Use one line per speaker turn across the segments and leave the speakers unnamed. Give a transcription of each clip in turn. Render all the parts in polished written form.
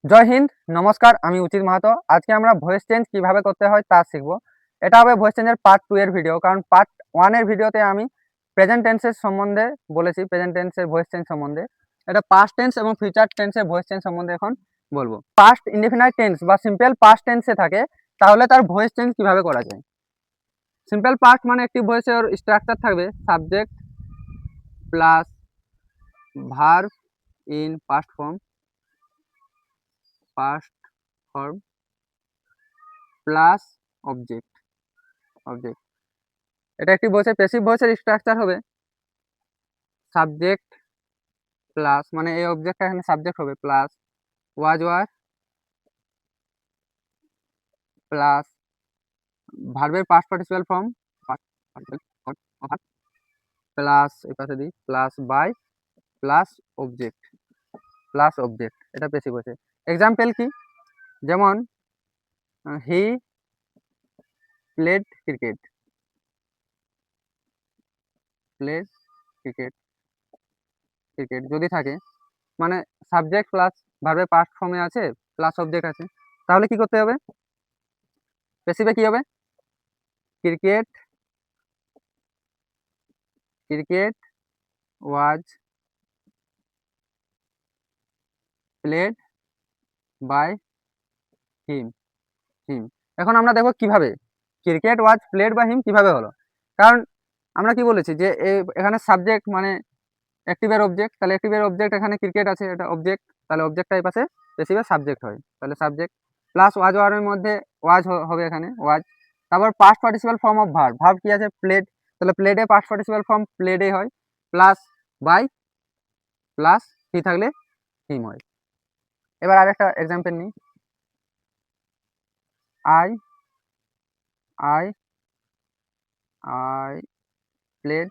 জয় হিন্দ, নমস্কার। আমি উচিত মাহাতো। আজকে আমরা ভয়েস চেঞ্জ কিভাবে করতে হয় তা শিখব। এটা হবে ভয়েস চেঞ্জের পার্ট 2 এর ভিডিও, কারণ পার্ট 1 এর ভিডিওতে আমি প্রেজেন্ট টেন্সের সম্বন্ধে বলেছি, প্রেজেন্ট টেন্সের ভয়েস চেঞ্জ সম্বন্ধে। এটা পাস্ট টেন্স এবং ফিউচার টেন্সের ভয়েস চেঞ্জ সম্বন্ধে এখন বলবো। পাস্ট ইনডেফিনাইট টেন্স বা সিম্পল পাস্ট টেন্সে থাকে, তাহলে তার ভয়েস চেঞ্জ কিভাবে করা যায়। সিম্পল পাস্ট মানে একটি ভয়েসের স্ট্রাকচার থাকবে subject plus verb in past form plus object. এটা একটি ভয়েসের প্যাসিভ ভয়েসের স্ট্রাকচার হবে সাবজেক্ট প্লাস, মানে এই অবজেক্টটা এখানে সাবজেক্ট হবে, প্লাস ওয়ার প্লাস ভার্বের পাস্ট পার্টিসিপাল ফর্ম প্লাস এই পাশে দিই প্লাস বাই প্লাস অবজেক্ট এটা প্যাসিভ ভয়েসে। এক্সাম্পল কি, যেমন হি প্লেড ক্রিকেট ক্রিকেট যদি থাকে, মানে সাবজেক্ট প্লাস ভার্বের পাস্ট ফর্মে আছে প্লাস অবজেক্ট আছে, তাহলে কি করতে হবে, প্যাসিভে কি হবে, cricket was played by him. এখন আমরা দেখো কিভাবে cricket was played by him কিভাবে হলো। কারণ আমরা কি বলেছি যে এখানে সাবজেক্ট মানে অ্যাক্টিভের অবজেক্ট, তাহলে অ্যাক্টিভের অবজেক্ট এখানে ক্রিকেট আছে, এটা অবজেক্ট, তাহলে অবজেক্টটা এই পাশে প্যাসিভে সাবজেক্ট হয়, তাহলে সাবজেক্ট প্লাস ওয়ারের মধ্যে ওয়াজ হবে এখানে ওয়াজ। তারপর past participle form of verb কি আছে প্লেড, তাহলে প্লেডে পাস্ট পার্টিসিপাল ফর্ম প্লেডে হয়, প্লাস বাই প্লাস কি থাকলে হিম হয়। এবার আরেকটা এক্সাম্পল নিই, I I I played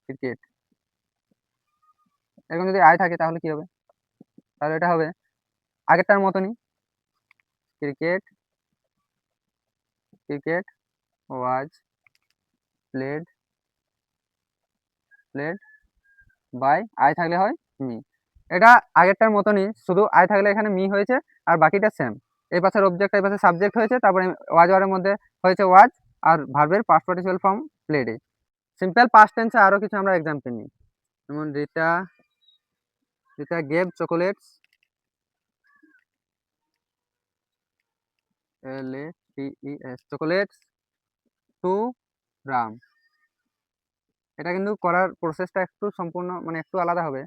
cricket. এরকম যদি আই থাকে তাহলে কি হবে, তাহলে এটা হবে আগেরটার মতনই, cricket was played by I থাকলে হয় মি। এটা আগেরটার মতনই, শুধু আই থাকলে এখানে মি হয়েছে আর বাকিটা সেম। এই পাশের অবজেক্ট এই পাশে সাবজেক্ট হয়েছে, তারপরে ওয়ারের মধ্যে হয়েছে ওয়াজ আর ভার্বের পাস্ট পার্টিসিপাল ফর্ম প্লেডে। সিম্পল পাস্ট টেন্সে আরো কিছু আমরা এক্সাম্পল নিই, যেমন Rita gave chocolates chocolates to Ram. এটা কিন্তু করার প্রসেসটা একটু সম্পূর্ণ মানে একটু আলাদা হবে।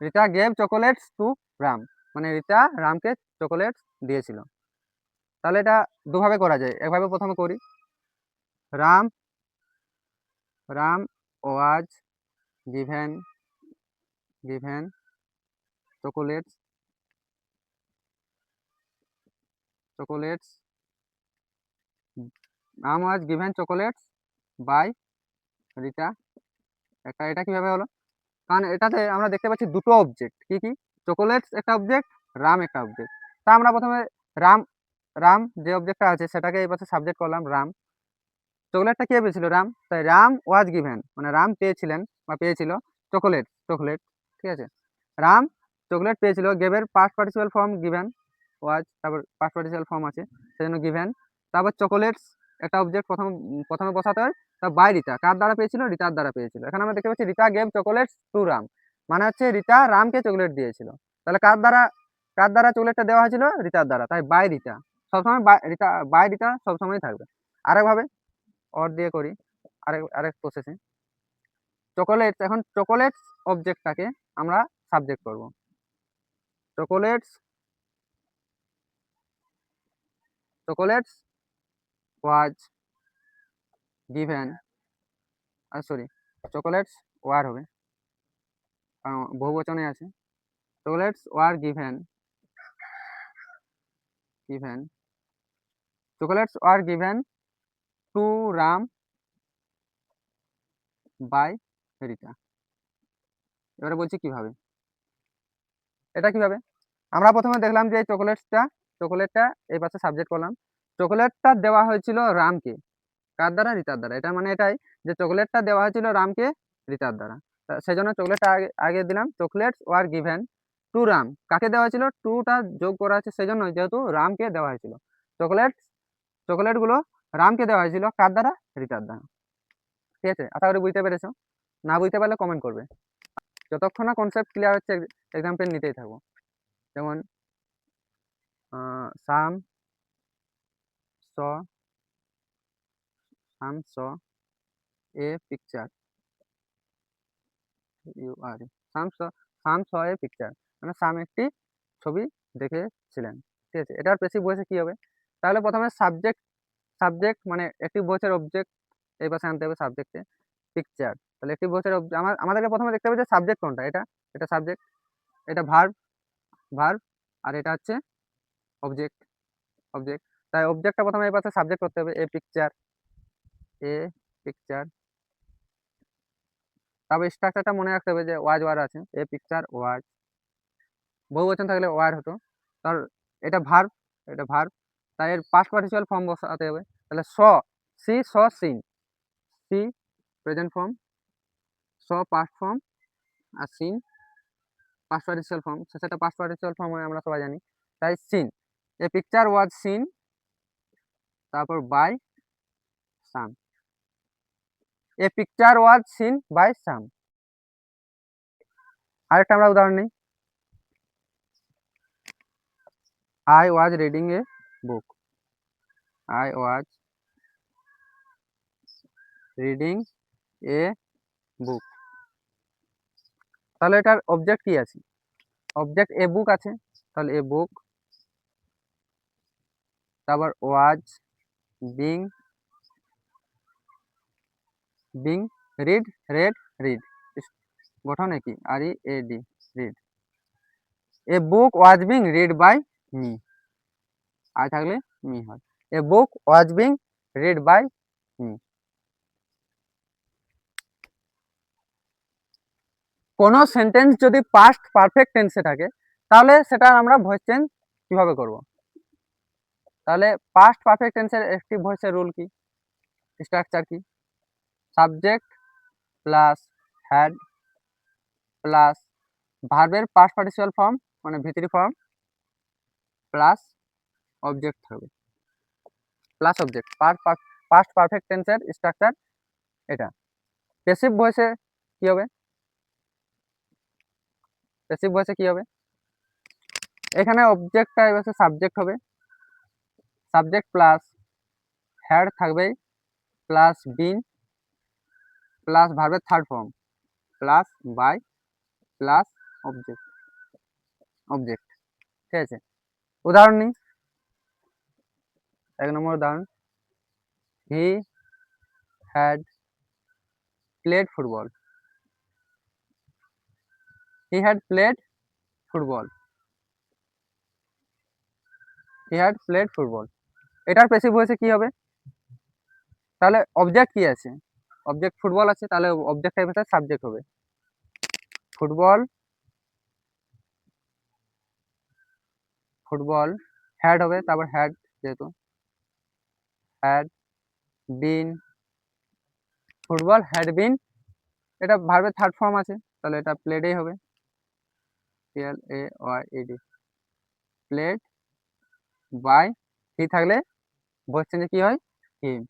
Rita gave chocolates to Ram, মানে রিতা রামকে চকোলেটস দিয়েছিল। তাহলে এটা দুভাবে করা যায়, একভাবে প্রথমে করি, Ram was given chocolates Ram was given chocolates by Rita. এটা কিভাবে হলো, কারণ এটাতে আমরা দেখতে পাচ্ছি দুটো অবজেক্ট, কি কি, চকোলেটস একটা অবজেক্ট, রাম একটা অবজেক্ট। তা আমরা প্রথমে রাম রাম যে অবজেক্টটা আছে সেটাকে এই পাশে সাবজেক্ট করলাম রাম, চকোলেটটা কে পেয়েছিল রাম, তাই রাম ওয়াজ গিভেন মানে রাম পেয়েছিলেন বা পেয়েছিল চকোলেট, ঠিক আছে। রাম চকোলেট পেয়েছিল, গেভের পাস্ট পার্টিসিপাল ফর্ম গিভেন, ওয়াজ তারপর পাস্ট পার্টিসিপাল ফর্ম আছে সেজন্য গিভেন, তারপর চকোলেটস একটা অবজেক্ট প্রথমে বসাতে হয়, তা বাই রিতা কার দ্বারা পেয়েছিল, রিতার দ্বারা পেয়েছিল। এখানে আমরা দেখতে পাচ্ছি Rita gave chocolates to Ram, মানে হচ্ছে রিতা রামকে চকোলেট দিয়েছিল, তাহলে কার দ্বারা চকোলেটটা দেওয়া হয়েছিল, রিতার দ্বারা, তাই বাই রিতা সবসময় বাই রিতা সবসময় থাকবে। আরেকভাবে অর দিয়ে করি, আরেক প্রসেসে চকোলেটস, এখন চকোলেটস অবজেক্টটাকে আমরা সাবজেক্ট করব, chocolates was given, sorry chocolates were হবে কারণ বহু বচনে আছে, chocolates were given to Ram by Rita. এবারে বলছি কিভাবে, এটা কিভাবে, আমরা প্রথমে দেখলাম যে চকোলেটটা এই পাশে সাবজেক্ট করলাম, চকোলেটটা দেওয়া হয়েছিল রামকে, কার দ্বারা, রিতার দ্বারা। এটা মানে এটাই যে চকোলেটটা দেওয়া হয়েছিল রামকে রিতার দ্বারা, সেই জন্য চকোলেটটা আগে আগে দিলাম, chocolates were given to Ram কাকে দেওয়া হয়েছিল, টুটা যোগ করা আছে সেই জন্য, যেহেতু রামকে দেওয়া হয়েছিল। চকলেট গুলো রামকে দেওয়া হয়েছিল কার দ্বারা, রিতার দ্বারা। ঠিক আছে, আশা করি বুঝতে পেরেছো। না বুঝতে পারলে কমেন্ট করবে। যতক্ষণ না কনসেপ্ট ক্লিয়ার হচ্ছে এক্সাম্পল নিতেই থাকবো। যেমন সাম স a picture, some saw a picture, মানে সাম একটি ছবি দেখেছিলেন। ঠিক আছে, এটার পেশি বয়সে কি হবে, তাহলে প্রথমে সাবজেক্ট মানে একটি বয়সের অবজেক্ট এই পাশে আনতে হবে সাবজেক্টে, পিকচার। তাহলে একটি বয়সের আমাদেরকে প্রথমে দেখতে হবে যে সাবজেক্ট কোনটা, এটা সাবজেক্ট, এটা ভার্ব আর এটা হচ্ছে অবজেক্ট। তাই অবজেক্টটা প্রথমে এই পাশে সাবজেক্ট করতে হবে, এ পিকচার। তারপর স্ট্রাকচারটা মনে রাখতে হবে যে ওয়ার আছে, এ পিকচার ওয়াজ, বহুবচন থাকলে ওয়ার হতো। তার এটা ভার্ব তাই এর পাস্ট পার্টিসিপাল ফর্ম বসাতে হবে। তাহলে seen, see present form, past form, আর সিন পাস্ট পার্টিসিপাল ফর্ম, সেটা পাস্ট পার্টিসিপাল ফর্ম হয় আমরা সবাই জানি। তাই seen, a picture was seen, তারপর by some, a picture was seen by some. আরেকটা আমরা উদাহরণ নিই, I was reading a book. I was reading a book. তাহলে এটার অবজেক্ট কি আছে, অবজেক্ট এ বুক আছে, তাহলে এ বুক, তারপর ওয়াজ বিং রিড, রিড গঠন একই, R E A D, read. A book was being read by me, I থাকলে মি হয়, a book was being read by me. কোনো সেন্টেন্স যদি পাস্ট পারফেক্ট টেন্সে থাকে তাহলে সেটা আমরা ভয়েস চেঞ্জ কিভাবে করব, তাহলে পাস্ট পারফেক্ট টেন্সের একটি ভয়েসের রুল কি, স্ট্রাকচার কি, সাবজেক্ট প্লাস হ্যাড প্লাস ভার্বের পাস্ট পার্টিসিপাল ফর্ম মানে ভিতরি ফর্ম প্লাস অবজেক্ট থাকবে, প্লাস অবজেক্ট। পাস্ট পারফেক্ট টেন্সের স্ট্রাকচার এটা। প্যাসিভ ভয়েসে কি হবে, এখানে অবজেক্টটা এবার সাবজেক্ট হবে, সাবজেক্ট প্লাস হ্যাড থাকবে প্লাস বিন প্লাস ভার্বের third form plus by plus object. ঠিক আছে, উদাহরণ নিই, 1 নম্বর উদাহরণ, he had played football, he had played football, এটার প্যাসিভ ভয়েসে কি হবে, তাহলে অবজেক্ট কি আছে, অবজেক্ট ফুটবল আছে, তাহলে অবজেক্ট টাইপের সাবজেক্ট হবে, ফুটবল হ্যাড হবে, তারপর হ্যাড যেহেতু হ্যাড বিন, ফুটবল হ্যাড বিন, এটা ভার্বের থার্ড ফর্ম আছে, তাহলে এটা প্লেডেই হবে, PLAYED, প্লেড বাই হি থাকলে ভয়েস চেঞ্জে কি হয়, হিম,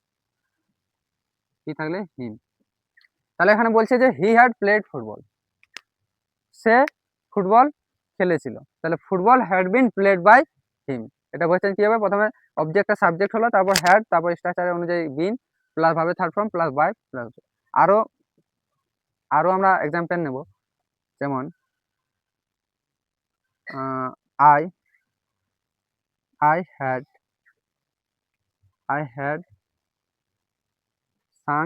তাহলে এখানে বলছে যে হি হ্যাড প্লেড ফুটবল, সে ফুটবল খেলেছিল, তাহলে football had been played by him. এটা বলছেন কি হবে, প্রথমে অবজেক্টটা সাবজেক্ট হলো, তারপর হ্যাড, তারপর স্ট্রাকচার অনুযায়ী বিন প্লাস ভাবে third form plus by plus. আরো আরো আমরা এক্সাম্পল নেব, যেমন I had sung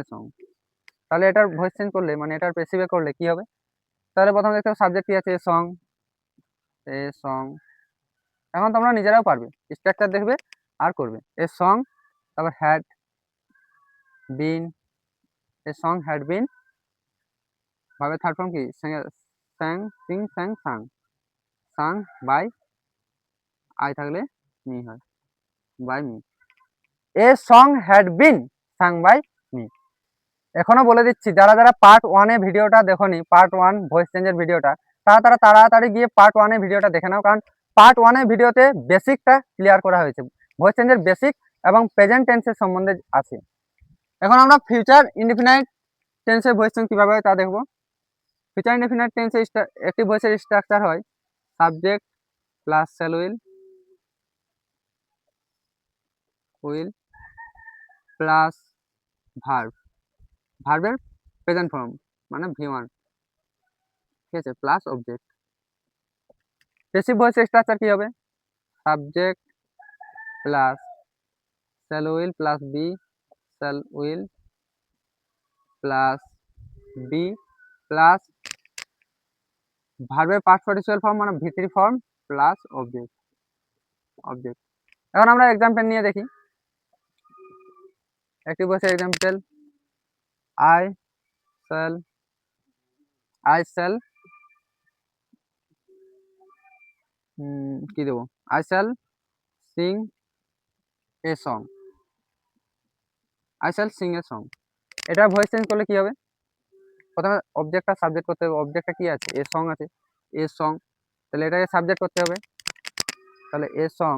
a song, তাহলে এটার ভয়েস চেঞ্জ করলে মানে এটার প্যাসিভে করলে কি হবে, তাহলে প্রথমে দেখতে সাবজেক্ট কি আছে, সং, এখন তোমরা নিজেরাও পারবে, স্ট্রাকচার দেখবে আর করবে, এ সং, তারপর হ্যাড বিন, ভাবে থার্ড ফর্ম কি, সাং বাই আই থাকলে মি হয়, by me, a song had been sung by me. এখনো বলে দিচ্ছি, যারা যারা পার্ট 1 ভিডিওটা দেখোনি, পার্ট 1 ভয়েস চেঞ্জের ভিডিওটা, তারা তাড়াতাড়ি গিয়ে পার্ট 1 ভিডিওটা দেখে নাও, কারণ পার্ট 1 ভিডিওতে বেসিকটা ক্লিয়ার করা হয়েছে, ভয়েস চেঞ্জের বেসিক এবং প্রেজেন্ট টেন্সের সম্বন্ধে আছে। এখন আমরা ফিউচার ইনডিফিনাইট টেন্সের ভয়েস চেঞ্জ কিভাবে হয় তা দেখবো। ফিউচার ইনডিফিনাইট টেন্সে একটি ভয়েসের স্ট্রাকচার হয় subject plus shall will plus verb, ভার্বের প্রেজেন্ট ফর্ম মানে V1, ঠিক আছে, প্লাস অবজেক্ট। পেসিভ ভয়েসের স্ট্রাকচার কি হবে? Subject plus shall will plus be, shall will plus be plus ভার্বের পাস্ট পার্টিসিপাল ফর্ম মানে V3 ফর্ম প্লাস অবজেক্ট। এখন আমরা এক্সাম্পল নিয়ে দেখি। একটি ভয়েসের এক্সাম্পল, আই শ্যাল কি দেবো, I shall Singh a song, I shall Singh a song. এটা ভয়েস চেঞ্জ করলে কি হবে? প্রথমে অবজেক্টটা সাবজেক্ট করতে হবে, অবজেক্টটা কি আছে, এ সং আছে, এ সং, তাহলে এটাকে সাবজেক্ট করতে হবে, তাহলে a song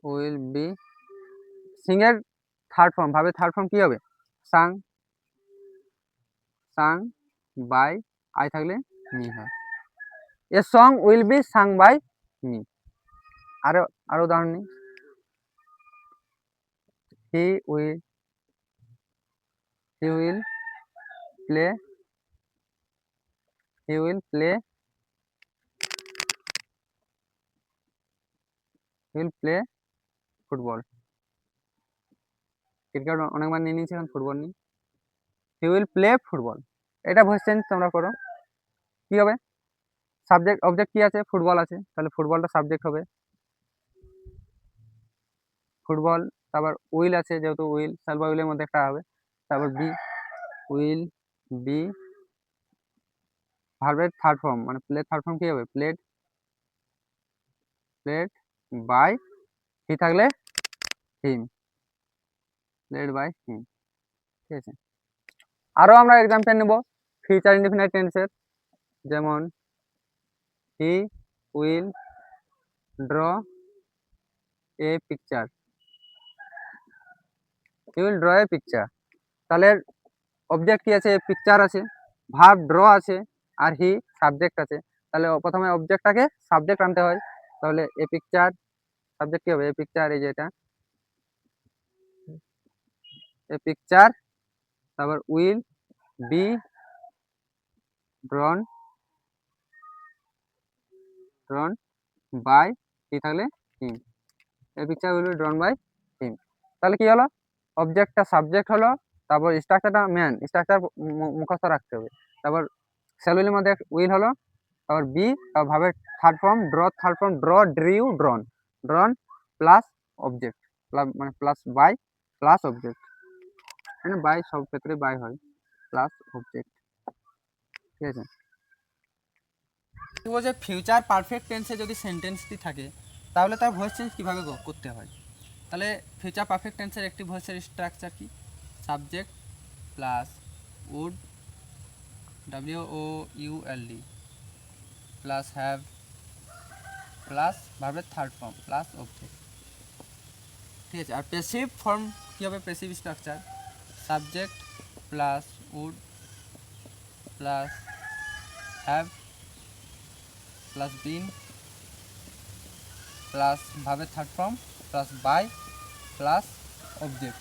will be sing এর থার্ড ফর্ম, ভাবে থার্ড ফর্ম কি হবে, সাং বাই আই থাকলে মি হয়, a song will be sung by me. আরো উদাহরণ নিই, he will play football. Cricket অনেকবার নিয়ে নিয়েছি, এখন ফুটবল নিই, হি উইল প্লে ফুটবল। এটা ভয়েস চেঞ্জ তোমরা করো, কি হবে, সাবজেক্ট অবজেক্ট কি আছে, ফুটবল আছে, তাহলে ফুটবলটা সাবজেক্ট হবে, ফুটবল, তারপর উইল আছে, যেহেতু উইল শ্যাল বা উইলের মধ্যে একটা হবে, তারপর উইল বি ভার্বের থার্ড ফর্ম মানে প্লে থার্ড ফর্ম কি হবে, প্লেড বাই হি থাকলে হিম, ঠিক আছে। আরো আমরা এক্সাম্পল নেব ফিউচার ইনডিফিনাইট টেন্সের, যেমন he will draw a picture, তাহলে অবজেক্ট কি আছে, পিকচার আছে, ভার্ব ড্র আছে, আর হি সাবজেক্ট আছে, তাহলে প্রথমে অবজেক্টটাকে সাবজেক্ট আনতে হয়, তাহলে এ পিকচার সাবজেক্ট কি হবে, এ পিকচার, এই যে এটা এ পিকচার, তারপর উইল বি ড্রন বাই কি থাকলে him, a picture will be drawn by him. তাহলে কি হলো, অবজেক্টটা সাবজেক্ট হলো, তারপর স্ট্রাকচারটা স্ট্রাকচার মুখস্থ রাখতে হবে, তারপর শ্যাল উইলের মধ্যে উইল হলো, তারপর বি, তারপর ভাবে থার্ড ফর্ম ড্রন প্লাস অবজেক্ট, মানে প্লাস বাই প্লাস অবজেক্ট, মানে বাই সব ক্ষেত্রে বাই হয়, প্লাস অবজেক্ট, ঠিক আছে। যে ফিউচার পারফেক্ট টেন্সে যদি সেন্টেন্সটি থাকে, তাহলে তার ভয়েস চেঞ্জ কীভাবে করতে হয়? তাহলে ফিউচার পারফেক্ট টেন্সের একটি ভয়েসের স্ট্রাকচার কি, subject plus would WOULD plus have plus ভার্বের থার্ড ফর্ম প্লাস অবজেক্ট, ঠিক আছে। আর প্যাসিভ ফর্ম কী হবে, passive structure subject plus would plus have plus been plus ভার্বের third form plus by plus object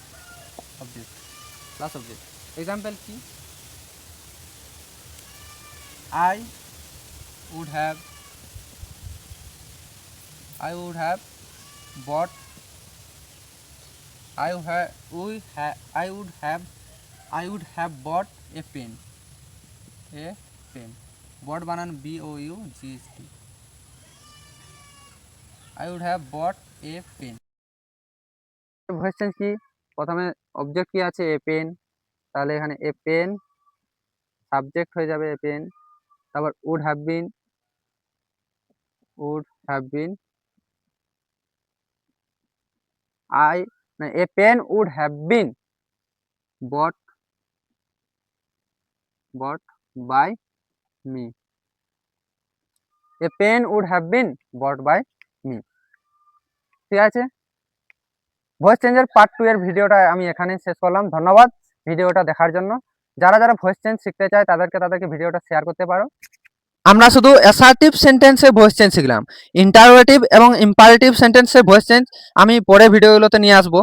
plus object. Example কি, I would have bought I would have bought a pen, bought বানান BOUGHT, I would have bought a pen। Voice change কি, প্রথমে object কি আছে, a pen, তাহলে এখানে a pen subject হয়ে যাবে এ পেন, তারপর would have been a pen would have been bought by me. A pen would have been bought by me. ঠিক আছে, ভয়েস চেঞ্জের পার্ট 2 এর ভিডিওটা আমি এখানে শেষ করলাম। ধন্যবাদ ভিডিওটা দেখার জন্য। যারা যারা ভয়েস চেঞ্জ শিখতে চায় তাদেরকে ভিডিওটা শেয়ার করতে পারো। আমরা শুধু অ্যাসার্টিভ সেন্টেন্সে ভয়েস চেঞ্জ শিখলাম, ইন্টারোগেটিভ এবং ইম্পারেটিভ সেন্টেন্সে ভয়েস চেঞ্জ আমি পরে ভিডিওগুলোতে নিয়ে আসবো।